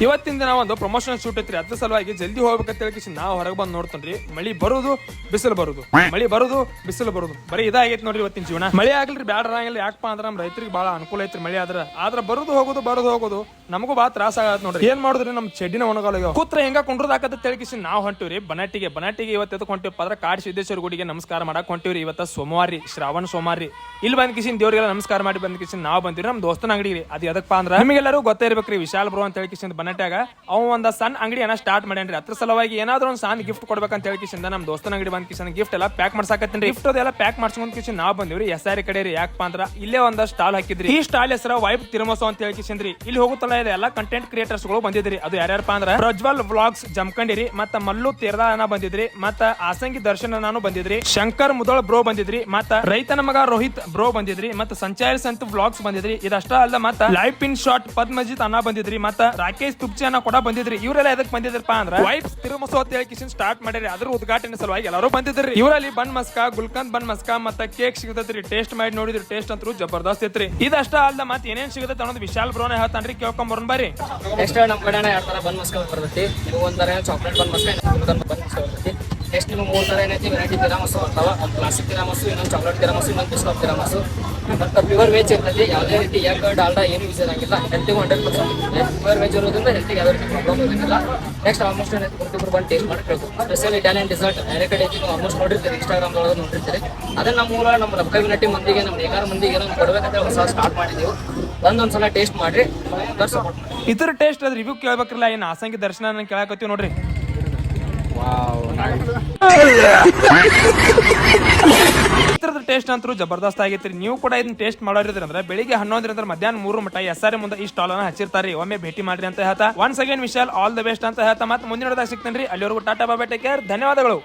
ಇವತ್ತಿನ ದಿನ ಒಂದು ಪ್ರಮೋಷನ್ ಶೂಟ್ ಐತ್ರಿ, ಅದ್ರ ಸಲುವಾಗಿ ಜಲ್ದಿ ಹೋಗ್ಬೇಕಂತ ಹೇಳಿ ನಾವು ಹೊರಗೆ ಬಂದು ನೋಡ್ತೇನ್ರಿ. ಮಳಿ ಬರುದು ಬಿಸಿಲು ಬರುದು, ಮಳಿ ಬರುದು ಬಿಸಿಲು ಬರುದು, ಬರೀ ಇದಾಗೈತಿ ನೋಡ್ರಿ ಇವತ್ತಿನ ಜೀವನ. ಮಳಿ ಆಗ್ಲಿ ಬ್ಯಾಡ್ರ ಆಗಿಲ್ಲ, ಯಾಕಪ್ಪ ಅಂದ್ರ ನಮ್ ರೈತರಿಗೆ ಬಹಳ ಅನುಕೂಲ ಐತ್ರಿ ಮಳಿ ಆದ್ರ ಬರುದು ಹೋಗುದು ನಮಗೂ ಬಹಳ ತ್ರಾಸ ಆಗತ್ ನೋಡ್ರಿ. ಏನ್ ಮಾಡುದ್ರಿ ನಮ್ ಚೆಡ್ಡಿನ ಒಣಗಾಲ ಕೂತ್ರ ಹೆಂಗ ಕುಂಡ್ರದಾಕತ್ತ ತಿಳಿಕಿಸಿ ನಾವು ಹೊಂಟಿವ್ರಿ ಬನಾಟಿಗೆ ಇವತ್ತು ಎದಕ್ ಹೊಂಟಿವಿ ಅದ್ರ ಕಾಡ್ ಸಿದ್ದೇಶ್ವರ ಗುಡಿಗೆ ನಮಸ್ಕಾರ ಮಾಡಕ್ ಹೊಂಟಿವ್ರಿ. ಇವತ್ತ ಸೋಮವಾರಿ, ಶ್ರಾವಣ ಸೋಮವಾರಿ. ಇಲ್ಲಿ ಬಂದ್ ಕಿಸಿನ್ ದೇವ್ರಿಗೆಲ್ಲ ನಮಸ್ಕಾರ ಮಾಡಿ ಬಂದ್ ಕಿಸಿನ್ ನಾವು ಬಂದಿವ್ರಿ ನಮ್ ದೋಸ್ತನ ಅಂಗಡಿಗೆ. ಅದು ಎದಕ್ಕಪ್ಪ ಅಂದ್ರ ನಿಮಗೆಲ್ಲರೂ ಗೊತ್ತೇ ಇರ್ಬೇಕ್ರಿ, ವಿಶಾಲ್ ಬ್ರೋ ಅಂತ ಹೇಳಿಕಿಸಿಂದ ಬನಾಟ್ಯಾಗ ಅವ ಒಂದ ಸಣ್ಣ ಅಂಗಡಿಯನ್ನ ಸ್ಟಾರ್ಟ್ ಮಾಡ್ಯಾನ್ರಿ. ಅದ್ರ ಸಲುವಾಗಿ ಏನಾದ್ರು ಒಂದ್ ಸಣ್ಣ ಗಿಫ್ಟ್ ಕೊಡ್ಬೇಕಂತ ಹೇಳಿಕಿಸಿಂದ ನಮ್ ದೋಸ್ತನ ಅಂಗಡಿ ಬಂದ್ ಕಿಸಿನ ಗಿಫ್ಟ್ ಎಲ್ಲ ಪ್ಯಾಕ್ ಮಾಡ್ಸಾಕತ್ತೀನ್ರಿ. ಗಿಫ್ಟ್ ಅದೆಲ್ಲ ಪ್ಯಾಕ್ ಮಾಡ್ಸ್ಕೊಂಡ್ ಕಿಸಿನ್ ನಾವು ಬಂದಿವ್ರಿ ಎಸ್ಆರ್ ಕಡೆ ರೀ. ಯಾಕಪ್ಪ ಅಂದ್ರ ಇಲ್ಲೇ ಒಂದ ಸ್ಟಾಲ್ ಹಾಕಿದ್ರಿ. ಈ ಸ್ಟಾಲ್ ಹೆಸರ ವೈಬ್ ತಿರುಮೋಸ ಅಂತ ಹೇಳಿಕಿಸಿಂದ್ರಿ. ಇಲ್ಲಿ ಹೋಗುತ್ತಲ್ಲ ಇದೆ ಎಲ್ಲ ಕಂಟೆಂಟ್ ಕ್ರಿಯೇಟರ್ಸ್ ಗಳು ಬಂದಿದ್ರಿ. ಅದು ಯಾರ್ಯಾರಪ್ಪ ಅಂದ್ರ ಪ್ರಜ್ವಲ್ ವ್ಲಾಗ್ಸ್ ಜಮ್ಕಂಡಿರಿ, ಮತ್ತ ಮಲ್ಲು ತೀರ್ದಾನ ಬಂದಿದ್ರಿ, ಮತ್ತ ಆಸಂಗಿ ದರ್ಶನ ನಾನು ಬಂದಿದ್ರಿ, ಶಂಕರ್ ಮುದೋಳ್ ಬ್ರೋ ಬಂದಿದ್ರಿ, ಮತ್ತ ರೈತನ ಮಗ ರೋಹಿತ್ ಬ್ರೋ ಬಂದಿದ್ರಿ, ಮತ್ತ ಸಂಚಾರಿ ಸಂತ ವ್ಲಾಗ್ಸ್ ಬಂದಿದ್ರಿ. ಇದಷ್ಟ ಅಲ್ಲ ಮತ್ತ ಲೈಫ್ ಇನ್ ಶಾರ್ಟ್ ಪದ್ಮಜಿತ್ ಅನ್ನ ಬಂದಿದ್ರಿ, ಮತ್ತ ರಾಕೇಶ್ ತುಪ್ಚಿ ಅನ್ನ ಕೂಡ ಬಂದಿದ್ರಿ. ಇವರೆಲ್ಲ ಎದಕ್ ಬಂದಿದ್ರಪ್ಪ ಅಂದ್ರ ವೈಬ್ಸ್ ತಿರುಮೋಸ ಅಂತ ಹೇಳಿ ಸ್ಟಾರ್ಟ್ ಮಾಡಿರಿ. ಅದ್ರ ಉದ್ಘಾಟನೆ ಸಲುವಾಗಿ ಎಲ್ಲರೂ ಬಂದಿದ್ರಿ. ಇವರಲ್ಲಿ ಬನ್ ಮಸ್ಕಾ, ಗುಲ್ಕಂದ್ ಬನ್ ಮಸ್ಕಾ ಮತ್ತ ಕೇಕ್ ಸಿಗತೈತ್ರಿ. ಟೇಸ್ಟ್ ಮಾಡಿ ನೋಡಿದ್ರಿ, ಟೇಸ್ಟ್ ಅಂತೂ ಜಬರ್ದಸ್ತ್ ಐತ್ರಿ. ಇದಷ್ಟ ಅಲ್ಲ ಮತ್ತ ಏನೇನ್ ಸಿಗತೈತೆ ಅನ್ನೋದು ವಿಶಾಲ್ ಬ್ರೋನೇ ಹೇಳ್ತಾನ್ರಿ, ಕೇಳ್ಕೊಂಬರ್ನ್ ಬರ್ರಿ. ನೆಕ್ಸ್ಟ್ ನಮ್ಮ ಕಡೆ ಎರಡು ತರ ಬನ್ ಮಸ್ಕಾ ಬರ್ತೈತಿ. ನೀವು ಒಂಥರ ಚಾಕ್ಲೇಟ್ ಬನ್ ಮಸ್ಕಾ, ಬನ್ ಮಸ್ಕಾ ಬರ್ತೈತಿ. ನೆಕ್ಸ್ಟ್ ನಿಮ್ಗೆ ಮೂರು ತರ ಏನೈತಿ ವೆರೈಟಿ ತಿರಾಮಸು ಬರ್ತಾವ. ಒಂದು ಕ್ಲಾಸಿಕ್ ತಿರಾಮಸು, ಇನ್ನೊಂದು ಚಾಕ್ಲೇಟ್ ತಿರಾಮಸು, ಇನ್ನೊಂದು ಬಿಸ್ಕಟ್ ತಿರಾಮಸು. ಮತ್ತು ಪ್ಯೂರ್ ವೆಜ್ ಇರ್ತೈತಿ. ಯಾವುದೇ ರೀತಿ ಎಗ್ ಡಾಲ್ಡಾ ಏನು ಯೂಸ್ ಆಗಿಲ್ಲ. ಹೆಲ್ತಿಗೂ 100% ಪ್ಯೂರ್ ವೆಜ್ ಇರೋದ್ರಿಂದ ಹೆಲ್ತಿಗೆ ಯಾವುದೇ ರೀತಿ ಪ್ರಾಬ್ಲಮ್ ಇರೋದಿಲ್ಲ. ನೆಕ್ಸ್ಟ್ ಆಲ್ಮೋಸ್ಟ್ ಏನೈತಿ ಪ್ರತಿಯೊಬ್ಬರು ಬಂದು ಟೇಸ್ಟ್ ಮಾಡಬೇಕು. ಸ್ಪೆಷಲ್ ಇಟಾಲಿಯನ್ ಡಿಸರ್ಟ್ ಬೇರೆ ಕಡೆ ಐತಿ, ನೀವು ಆಲ್ಮೋಸ್ಟ್ ನೋಡಿರ್ತೀರಿ, ಇನ್ಸ್ಟಾಗ್ರಾಮ್ದೊಳಗೆ ನೋಡಿರ್ತೀರಿ. ಅದನ್ನ ನಮ್ಮ ರೊಕ್ಕ ಮಂದಿಗೆ, ನಮ್ಮ 11 ಮಂದಿಗೆ ಏನೋ ಕೊಡಬೇಕಂತ ಹೊಸ ಸ್ಟಾರ್ಟ್ ಮಾಡಿದೆವು. ಒಂದೊಂದ್ಸಲ ಟೇಸ್ಟ್ ಮಾಡ್ರಿ, ಸಪೋರ್ಟ್ ಮಾಡಿ. ಇತರ ಟೇಸ್ಟ್ ಅದ್ ರಿವ್ಯೂ ಕೇಳ್ಬೇಕ್ರಲ್ಲ, ಏನು ಆಸಂಗಿ ದರ್ಶನ ಕೇಳಕತ್ತೀವಿ ನೋಡ್ರಿ. ಇತರದ ಟೇಸ್ಟ್ ಅಂತೂ ಜಬರ್ದಸ್ತ್ ಆಗೈತ್ರಿ. ನೀವು ಕೂಡ ಇದನ್ನ ಟೇಸ್ಟ್ ಮಾಡೋರಿದ್ರಿ ಅಂದ್ರೆ ಬೆಳಿಗ್ಗೆ 11 ಮಧ್ಯಾಹ್ನ 3 ಮಟ ಎಸ್ಆರ್ ಮುಂದೆ ಈ ಸ್ಟಾಲ್ ಅನ್ನ ಹಚ್ಚಿರ್ತಾರಿ. ಒಮ್ಮೆ ಭೇಟಿ ಮಾಡ್ರಿ ಅಂತ ಹೇಳ್ತಾ once again Vishal all the best ಅಂತ ಹೇಳ್ತಾ ಮತ್ತೆ ಮುಂದಿನ ಸಿಗ್ತೇನ್ರಿ. ಅಲ್ಲಿವರೆಗೂ ಟಾಟಾ ಬಾಯ್, ಟೇಕ್ ಕೇರ್, ಧನ್ಯವಾದಗಳು.